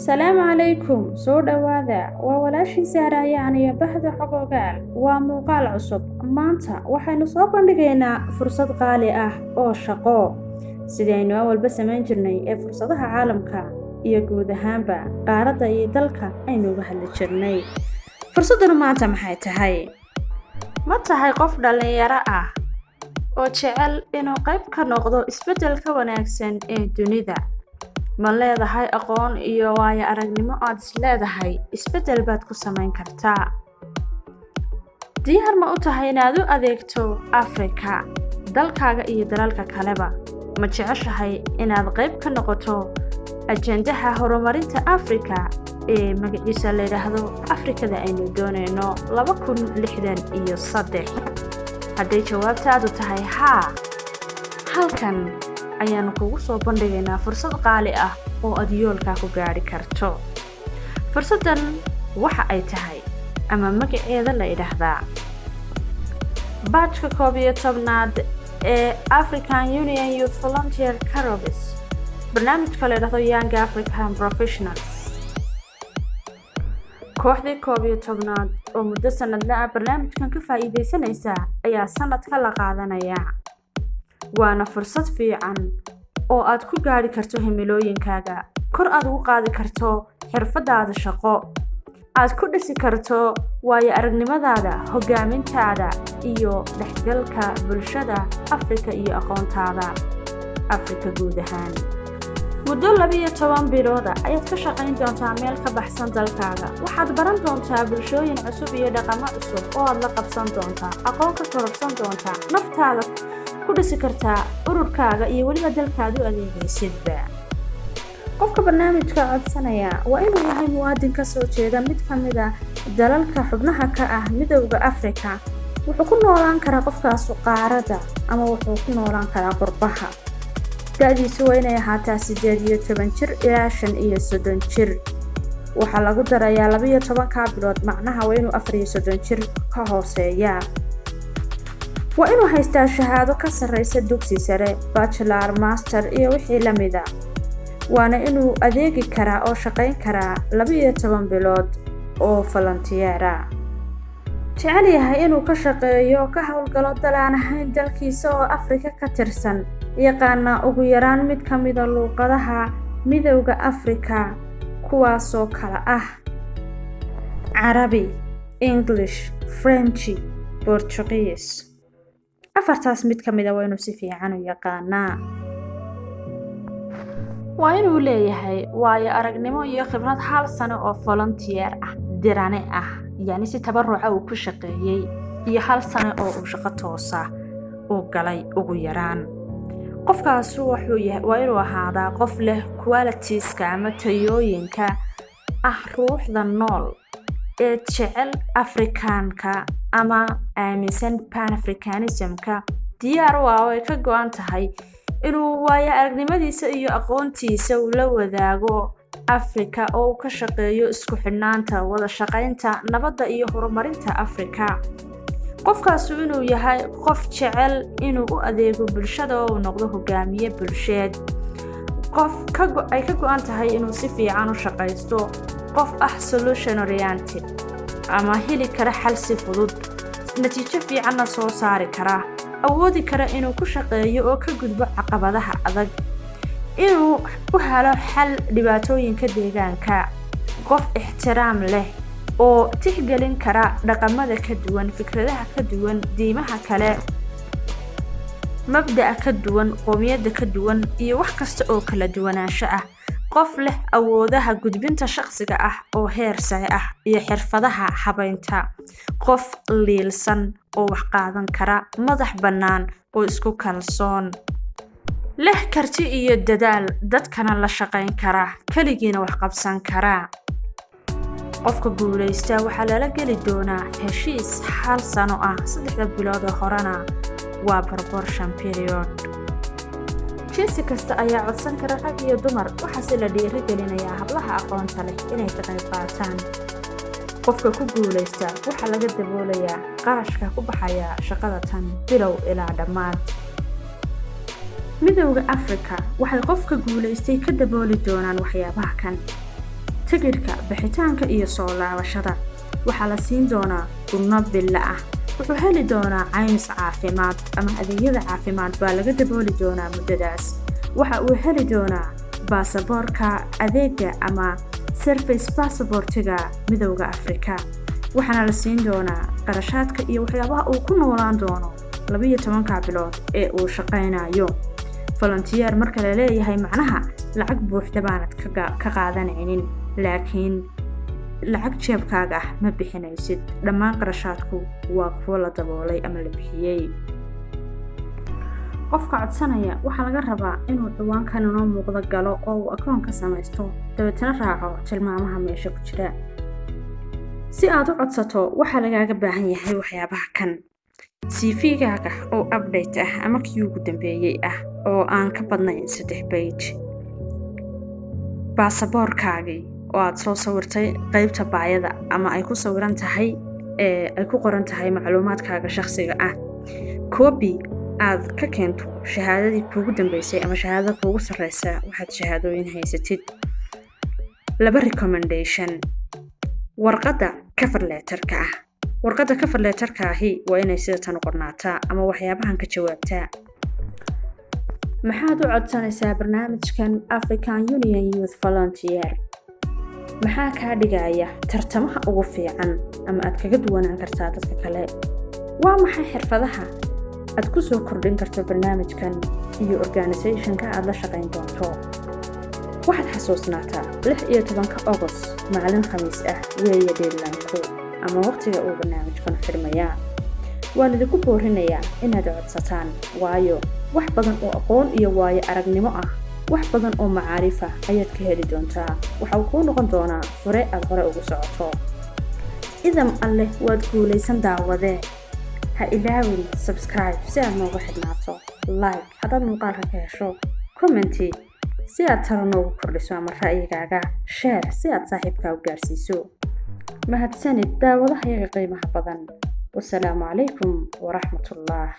Salaamu calaykum, soo dhawaada. Waa walaashii Saarayaan iyo Bahda Xogogaal. Waa muuqaal cusub. Maanta waxaynu soo bandhigaynaa fursad qaali ah oo shaqo. Sidaynu awalba samayn jirnay ee fursadaha caalamka iyo guud ahaanba qaaradda iyo dalka aynu uga hadli jirnay. Fursaddan maanta maxay tahay? Ma tahay qof dhalinyaro ah oo jecel inuu qayb ka noqdo isbeddelka wanaagsan ee dunida. Ma leedahay aqoon iyo waayo aragnimo aad leedahay isbeddel baad ku samayn kartaa. Diyaar ma u tahay inaad u adeegto Afrika, dalkaaga iyo dalalka kaleba? Ma jeceshahay inaad qayb ka noqoto ajendaha horumarinta Afrika ee magaciisa la yiraahdo Afrikada aynu doonayno 2063? Hadday jawaabtaadu tahay haa, halkan ayaanu kugu soo bandhigaynaa fursad qaali ah oo aad yoolka ku gaari karto. Fursaddan waxa ay tahay ama magaceeda la yiraahdaa Batchka 11aad ee African Union Youth Volunteer Corps, barnaamijka la yiraahdo Young African Professionals. Kooxdii 11aad oo muddo sanadle ah barnaamijkan ka faa'iideysanaysa ayaa sanadka la qaadanaya. waana fursad fiican oo aad ku gaari karto himilooyinkaaga, kor aad ugu qaadi karto xirfadaada shaqo, aad ku dhisi karto waayo aragnimadaada, hogaamintaada iyo dhexgalka bulshada Afrika iyo aqoontaada Afrika guud ahaan. muddo 12 bilood ayaad ka shaqayn doontaa meel ka baxsan dalkaaga. waxaad baran doontaa bulshooyin cusub iyo dhaqamo cusub oo aad la qabsan doontaa, aqoon ka kororsan doontaa, naftaada ku dhisi kartaa ururkaaga iyo waliba dalkaadu adeegaysidba. qofka barnaamijka codsanaya waa inuu yahay muwaadin ka soo jeeda mid ka mid ah dalalka xubnaha ka ah Midowga Afrika. wuxuu ku noolaan karaa qofkaas qaaradda ama wuxuu ku noolaan karaa qurbaha. da'diisu waa inay ahaataa 18 jir ilaa 35 jir. waxaa lagu darayaa 12 bilood, macnaha waa inuu 34 jir ka hooseeyaa. waa inuu haystaa shahaado ka sarreysa dugsi sare, bachelor, master iyo wixii la mid ah. waana inuu adeegi karaa oo shaqayn karaa 12 bilood oo volunteer ah. jecel yahay inuu ka shaqeeyo ka howlgalo dal aan ahayn dalkiisa oo Afrika ka tirsan, yaqaana ugu yaraan mid ka mid ah luqadaha Midowga Afrika, kuwaasoo kala ah Carabi, English, French, Portuguese. afartaas mid ka mid ah waa inuu si fiican u yaqaanaa. waa inuu leeyahay waayo aragnimo iyo khibrad 1 sano oo volunteer ah, dirane ah, yani si tabaruca uu ku shaqeeyay, iyo 1 sano oo uu shaqo toosa u galay ugu yaraan. qofkaas waa inuu ahaadaa qof leh qualities-ka ama tayooyinka ah ruuxda nool ee jecel Afrikaanka ama aaminsan Pan-Africanism-ka. diyaar u ah oo ay ka go'an tahay inuu waayo aragnimadiisa iyo aqoontiisa uu la wadaago Afrika oo uu ka shaqeeyo isku xidhnaanta, wada shaqaynta, nabadda iyo horumarinta Afrika. qofkaas inuu yahay qof jecel inuu u adeego bulshada oo uu noqdo hogaamiye bulsheed, qof ay ka go'an tahay inuu si fiican u shaqaysto, qof ah solution oriented ama heli kara xal si fudud, natiijo fiicanna soo saari kara, awoodi kara inuu ku shaqeeyo oo ka gudbo caqabadaha adag, inuu u helo xal dhibaatooyinka deegaanka, qof ixtiraam leh oo tixgelin kara dhaqamada ka duwan, fikradaha ka duwan, diimaha kale, mabda'a ka duwan, qoomiyadda ka duwan iyo wax kasta oo kala duwanaansho ah. qof leh awoodaha gudbinta shakhsiga ah oo heer sare ah iyo xirfadaha habaynta. qof liilsan oo wax qaadan kara, madax bannaan oo isku kalsoon, leh karti iyo dadaal, dadkana la shaqayn kara, kaligiina wax qabsan kara. qofka guuleysta waxaa lala geli doonaa heshiis 1 sano ah, 3 bilood oo horena waa promotion period. jinsi kasta ayaa codsan kara, rag iyo dumar. waxaase la dhiirigelinayaa hablaha aqoonta leh inay ka qayb qaataan. qofka ku guuleysta waxaa laga daboolayaa qarashka ku baxaya shaqada tan bilow ilaa dhammaad. Midowga Afrika waxay qofka guuleystay ka dabooli doonaan waxyaabaha kan. tigidhka bixitaanka iyo soo laabashada waxaa la siin doonaa gunno bilo ah. wuxuu heli doonaa caymis caafimaad ama adeegyada caafimaad baa laga dabooli doonaa muddadaas. waxa uu heli doonaa baasaboorka adeega ama service baasaboortiga midowda Afrika. waxaana la siin doonaa qarashaadka iyo waxyaabaha uu ku noolaan doono 12 bilood ee uu shaqaynayo. volunteer marka la leeyahay macnaha lacag buuxda baanad ka qaadanaynin, laakiin lacag jeebkaaga ah ma bixinaysid. dhammaan qarashaadku waa kuwo la daboolay ama la bixiyay. qofka codsanaya waxaa laga rabaa inuu ciwaankan inoo muuqdo galo oo uu akoonka samaysto, dabeetana raaco tilmaamaha meesha ku jira. si aad u codsato waxaa lagaaga baahan yahay waxyaabaha kan: CV-gaaga oo update ah ama kii ugu dambeeyay ah oo aan ka badnayn 3 page, baasaboorkaagii oo aad soo sawirtay qaybta baayada ama ay ku sawiran tahay ay ku qoran tahay macluumaadkaaga shakhsiga ah, copy aad ka keento shahaadadii kuugu dambeysay ama shahaadada kuugu sarreysa waxaad shahaadooyin haysatid, 2 recommendation, warqadda cover letterka ah. warqadda cover letterka ahi waa inay sida tan u qornaataa ama waxyaabahan ka jawaabtaa. maxaad u codsanaysaa barnaamijkan African Union Youth Volunteer? maxaa kaa dhigaya tartamaha ugu fiican ama aad kaga duwanaan kartaa dadka kale? waa maxay xirfadaha aad ku soo kordhin karto barnaamijkan iyo organization-ka aad la shaqayn doonto? waxaad xasuusnaataa 16 August maalin khamiis ah weeye deadline-ku ama waqtiga uu barnaamijkan xirmayaa. waan idinku boorinayaa inaad codsataan, waayo wax badan oo aqoon iyo waayo aragnimo ah, wax badan oo macaariif ah ayaad ka heli doontaa. waxa uu kuu noqon doonaa fure aad hore ugu socoto. idam alle waad guulaysan daawadee. ha ilaawin subscribe si aad noogu xidhnaato, like haddaad muuqaalka ka hesho, commenti si aad talo noogu kordhiso ama ra'yigaaga, share si aad saaxiibkaa u gaarsiiso. mahadsanid daawadaha iyaga qiimaha badan. wasalaamu calaykum waraxmatullaah.